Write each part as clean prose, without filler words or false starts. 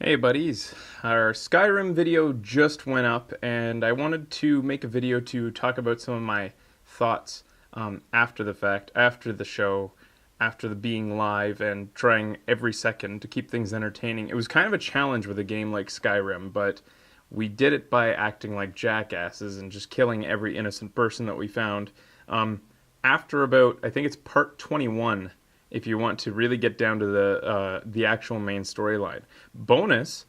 Hey buddies, our Skyrim video just went up and I wanted to make a video to talk about some of my thoughts after the fact, after the show, after the being live and trying every second to keep things entertaining. It was kind of a challenge with a game like Skyrim, but we did it by acting like jackasses and just killing every innocent person that we found. Um, After about, I think it's part 21, if you want to really get down to the actual main storyline. Bonus,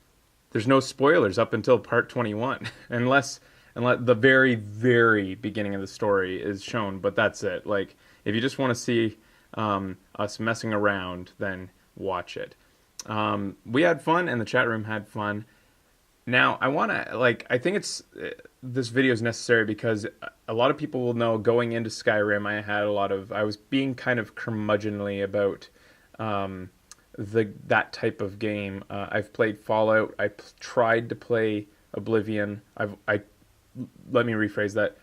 there's no spoilers up until part 21, unless the very very beginning of the story is shown. But that's it. Like if you just want to see us messing around, then watch it. We had fun, and the chat room had fun. Now, I want to I think it's this video is necessary because a lot of people will know going into Skyrim, I was being kind of curmudgeonly about um, the that type of game. I've played Fallout. Tried to play Oblivion. I let me rephrase that.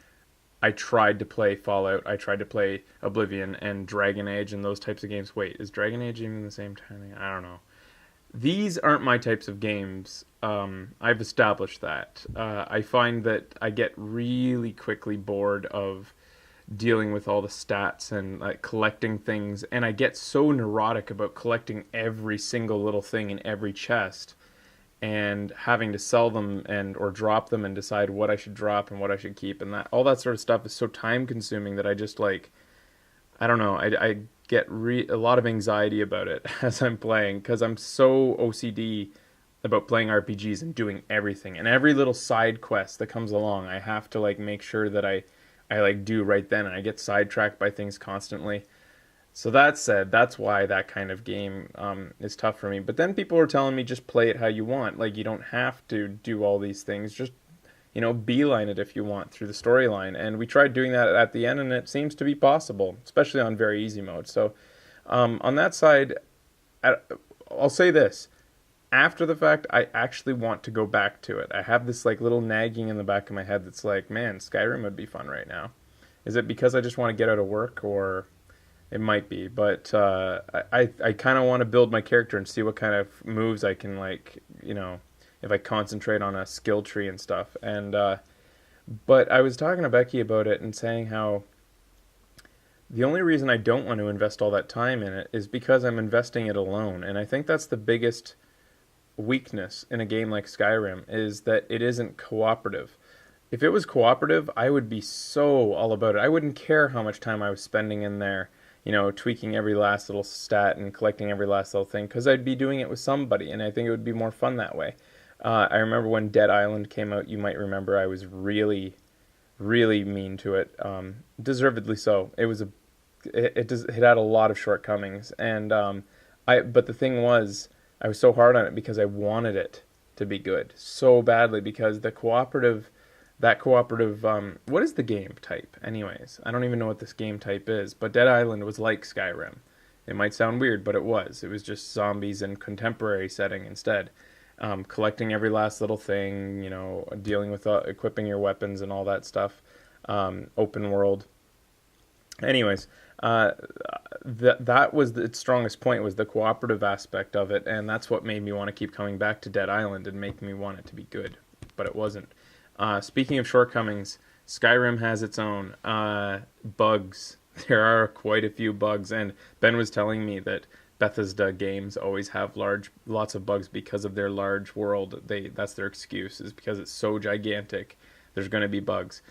I tried to play Fallout. I tried to play Oblivion and Dragon Age and those types of games. Wait, is Dragon Age even the same timing? I don't know. These aren't my types of games. I've established that. I find that I get really quickly bored of dealing with all the stats and like collecting things, and I get so neurotic about collecting every single little thing in every chest and having to sell them and or drop them and decide what I should drop and what I should keep, and that all that sort of stuff is so time consuming that I just like I don't know. I get a lot of anxiety about it as I'm playing because I'm so OCD about playing RPGs and doing everything and every little side quest that comes along. I have to like make sure that I like do right then, and I get sidetracked by things constantly. So that said, that's why that kind of game is tough for me. But then people are telling me just play it how you want. Like you don't have to do all these things. Just beeline it if you want through the storyline. And we tried doing that at the end, and it seems to be possible, especially on very easy mode. So on that side, I'll say this. After the fact, I actually want to go back to it. I have this like little nagging in the back of my head that's like, man, Skyrim would be fun right now. Is it because I just want to get out of work, or it might be? But I kind of want to build my character and see what kind of moves I can if I concentrate on a skill tree and stuff. And but I was talking to Becky about it and saying how the only reason I don't want to invest all that time in it is because I'm investing it alone. And I think that's the biggest weakness in a game like Skyrim is that it isn't cooperative. If it was cooperative, I would be so all about it. I wouldn't care how much time I was spending in there, tweaking every last little stat and collecting every last little thing, because I'd be doing it with somebody, and I think it would be more fun that way. I remember when Dead Island came out, you might remember I was really, really mean to it. Deservedly so. It had a lot of shortcomings, and but the thing was, I was so hard on it because I wanted it to be good so badly because that cooperative, what is the game type anyways? I don't even know what this game type is, but Dead Island was like Skyrim. It might sound weird, but it was just zombies in contemporary setting instead. Collecting every last little thing, dealing with equipping your weapons and all that stuff. Open world. Anyways, that was its strongest point, was the cooperative aspect of it, and that's what made me want to keep coming back to Dead Island and make me want it to be good, but it wasn't. Speaking of shortcomings, Skyrim has its own bugs. There are quite a few bugs, and Ben was telling me that Bethesda games always have lots of bugs because of their large world. That's their excuse, is because it's so gigantic. There's going to be bugs.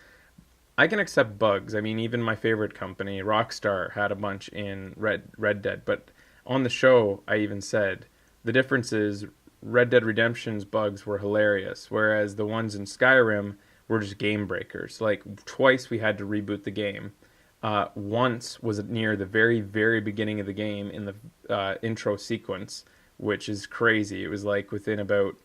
I can accept bugs. I mean, even my favorite company, Rockstar, had a bunch in Red Dead. But on the show, I even said the difference is Red Dead Redemption's bugs were hilarious, whereas the ones in Skyrim were just game breakers. Like twice we had to reboot the game. Once was near the very, very beginning of the game in the intro sequence, which is crazy. It was like within about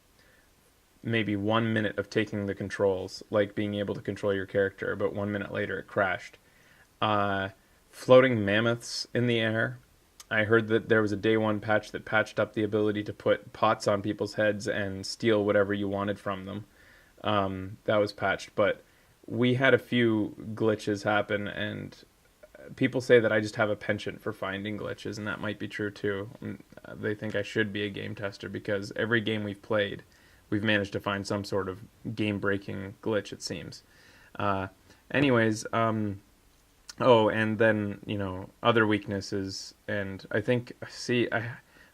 maybe 1 minute of taking the controls, like being able to control your character. About 1 minute later, it crashed. Uh, Floating mammoths in the air. I heard that there was a day one patch that patched up the ability to put pots on people's heads and steal whatever you wanted from them. That was patched, but we had a few glitches happen, and people say that I just have a penchant for finding glitches, and that might be true too. They think I should be a game tester because every game we've played, we've managed to find some sort of game-breaking glitch, it seems. Uh, anyways, oh, and then, other weaknesses, and I think,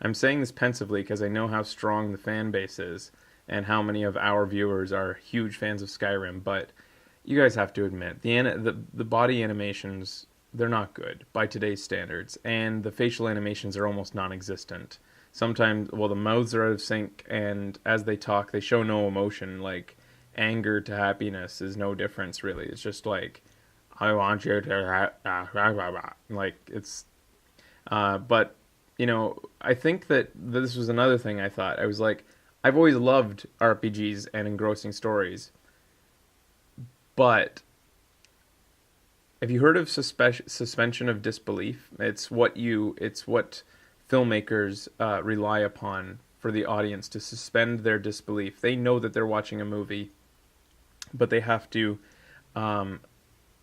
I'm saying this pensively because I know how strong the fan base is and how many of our viewers are huge fans of Skyrim, but you guys have to admit, the body animations, they're not good by today's standards, and the facial animations are almost non-existent. Sometimes, well, the mouths are out of sync, and as they talk, they show no emotion, like anger to happiness is no difference, really. It's just like, I want you to, like, it's, but, I think that this was another thing I thought. I was like, I've always loved RPGs and engrossing stories, but have you heard of suspension of disbelief? It's what filmmakers rely upon for the audience to suspend their disbelief. They know that they're watching a movie, but they have to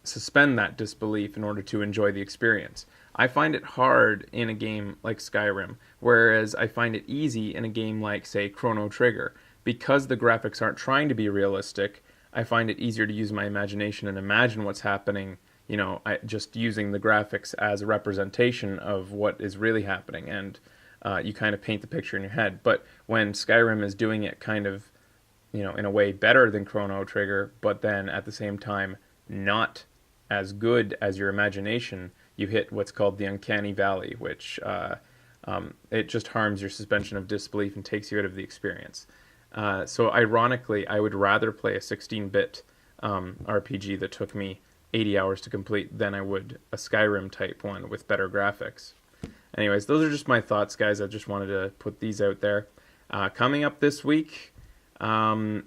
suspend that disbelief in order to enjoy the experience. I find it hard in a game like Skyrim, whereas I find it easy in a game like, say, Chrono Trigger. Because the graphics aren't trying to be realistic, I find it easier to use my imagination and imagine what's happening, just using the graphics as a representation of what is really happening, and you kind of paint the picture in your head. But when Skyrim is doing it kind of, in a way better than Chrono Trigger, but then at the same time not as good as your imagination, you hit what's called the uncanny valley, which it just harms your suspension of disbelief and takes you out of the experience. So ironically, I would rather play a 16-bit RPG that took me 80 hours to complete than I would a Skyrim type one with better graphics. Anyways, those are just my thoughts, guys. I just wanted to put these out there. Coming up this week,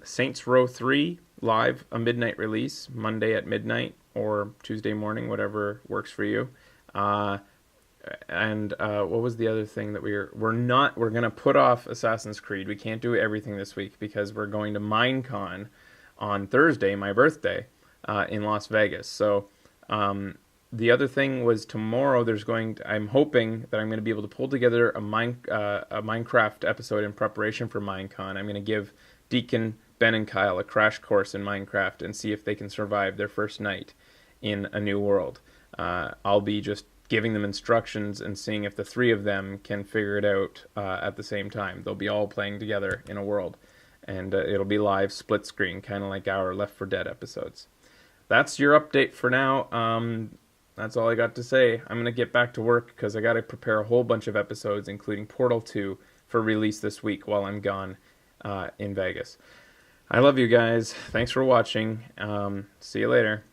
Saints Row 3 live, a midnight release, Monday at midnight or Tuesday morning, whatever works for you. And what was the other thing that we're going to put off Assassin's Creed. We can't do everything this week because we're going to Minecon on Thursday, my birthday, in Las Vegas. So the other thing was tomorrow I'm hoping that I'm going to be able to pull together a Minecraft episode in preparation for Minecon. I'm going to give Deacon, Ben, and Kyle a crash course in Minecraft and see if they can survive their first night in a new world. I'll be just giving them instructions and seeing if the three of them can figure it out at the same time. They'll be all playing together in a world, and it'll be live split screen, kind of like our Left 4 Dead episodes. That's your update for now. That's all I got to say. I'm going to get back to work because I got to prepare a whole bunch of episodes, including Portal 2, for release this week while I'm gone in Vegas. I love you guys. Thanks for watching. See you later.